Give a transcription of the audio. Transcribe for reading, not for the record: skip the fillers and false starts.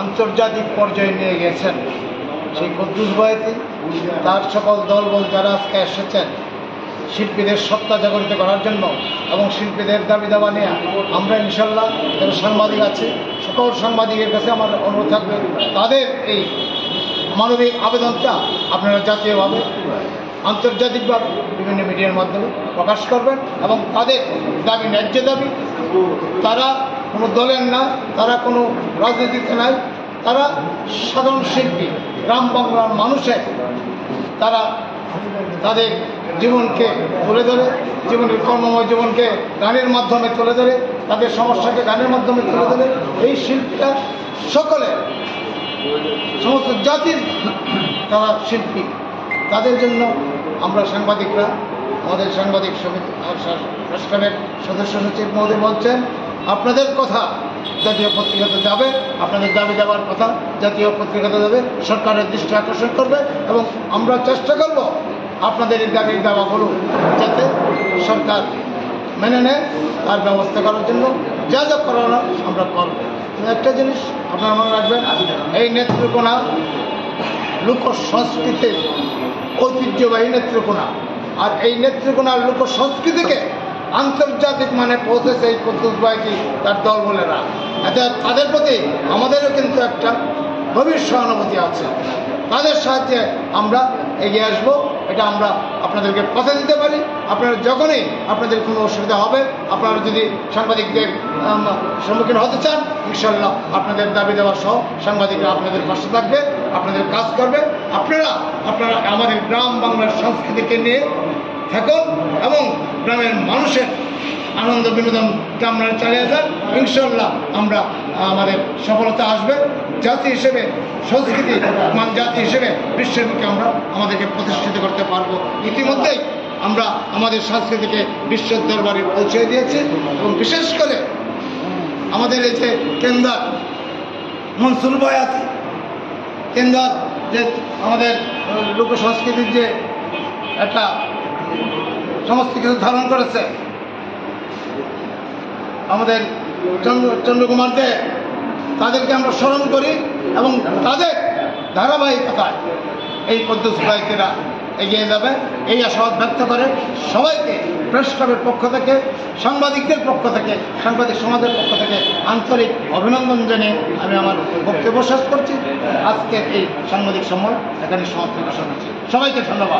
আন্তর্জাতিক পর্যায়ে নিয়ে গেছেন। সেই কুদ্দুস ভাইতে তার সকল দলবল যারা আজকে এসেছেন শিল্পীদের সত্তা জাগরিত করার জন্য এবং শিল্পীদের দাবি দাবা নিয়ে আমরা ইনশাল্লাহ যারা সাংবাদিক আছে সকল সাংবাদিকের কাছে আমার অনুরোধ থাকবে তাদের এই মানবিক আবেদনটা আপনারা জাতীয়ভাবে আন্তর্জাতিকভাবে বিভিন্ন মিডিয়ার মাধ্যমে প্রকাশ করবেন এবং তাদের দাবি ন্যায্য দাবি, তারা কোনো দলের না, তারা কোনো রাজনীতিতে নাই, তারা সাধারণ শিল্পী গ্রাম বাংলার মানুষের তারা তাদের জীবনকে তুলে ধরে, জীবনের কর্মময় জীবনকে গানের মাধ্যমে তুলে ধরে, তাদের সমস্যাকে গানের মাধ্যমে তুলে ধরে। এই শিল্পীরা সকলে সমস্ত জাতির তারা শিল্পী, তাদের জন্য আমরা সাংবাদিকরা আমাদের সাংবাদিক সমিতি রাষ্ট্রের সদস্য সচিব মহোদয় বলছেন আপনাদের কথা জাতীয় পত্রিকাতে যাবে, আপনাদের দাবি দেওয়ার কথা জাতীয় পত্রিকাতে যাবে, সরকারের দৃষ্টি আকর্ষণ করবে এবং আমরা চেষ্টা করব আপনাদের এই দাবি দেওয়াগুলো যাতে সরকার মেনে নেয় তার ব্যবস্থা করার জন্য যা যা করানো আমরা করব। একটা জিনিস আপনারা মনে রাখবেন, এই নেত্রকোনা লোক সংস্কৃতির ঐতিহ্যবাহী নেত্রকোনা, আর এই নেত্রকোনার লোক সংস্কৃতিকে আন্তর্জাতিক মানে পৌঁছেছে এই কুদ্দুস ভাইটি তার দলবলেরা। এতে তাদের প্রতি আমাদেরও কিন্তু একটা গভীর সহানুভূতি আছে। তাদের সাহায্যে আমরা এগিয়ে আসবো, এটা আমরা আপনাদেরকে কথা দিতে পারি। আপনারা যখনই আপনাদের কোনো অসুবিধা হবে, আপনারা যদি সাংবাদিকদের সম্মুখীন হতে চান, ইনশাল্লাহ আপনাদের দাবি দেওয়া সহ সাংবাদিকরা আপনাদের পাশে থাকবে, আপনাদের কাজ করবে। আপনারা আমাদের গ্রাম বাংলার সংস্কৃতিকে নিয়ে থাকুন এবং গ্রামের মানুষের আনন্দ বিনোদনকে আপনারা চালিয়ে যান। ইনশাল্লাহ আমরা আমাদের সফলতা আসবে। জাতি হিসেবে সংস্কৃতি জাতি হিসেবে বিশ্বের মুখে আমরা আমাদেরকে প্রতিষ্ঠিত করতে পারবো। ইতিমধ্যেই আমরা আমাদের সংস্কৃতিকে বিশ্বের দরবারে পৌঁছে দিয়েছি এবং বিশেষ করে আমাদের এই যে কেন্দ্র মনসুর ভাই আছে, কেন্দ্র যে আমাদের লোক সংস্কৃতির যে একটা সমস্ত কিছু ধারণ করেছে, আমাদের চন্দ্রকুমার দে, তাদেরকে আমরা স্মরণ করি এবং তাদের ধারাবাহিকতায় এই কুদ্দুস ভাইকেরা এগিয়ে যাবে এই আশাবাদ ব্যক্ত করে সবাইকে প্রেস ক্লাবের পক্ষ থেকে, সাংবাদিকদের পক্ষ থেকে, সাংবাদিক সমাজের পক্ষ থেকে আন্তরিক অভিনন্দন জানিয়ে আমি আমার বক্তব্য শেষ করছি। আজকের এই সাংবাদিক সম্মেলন এখানে সমাপ্ত ঘোষণা করছি। সবাইকে ধন্যবাদ।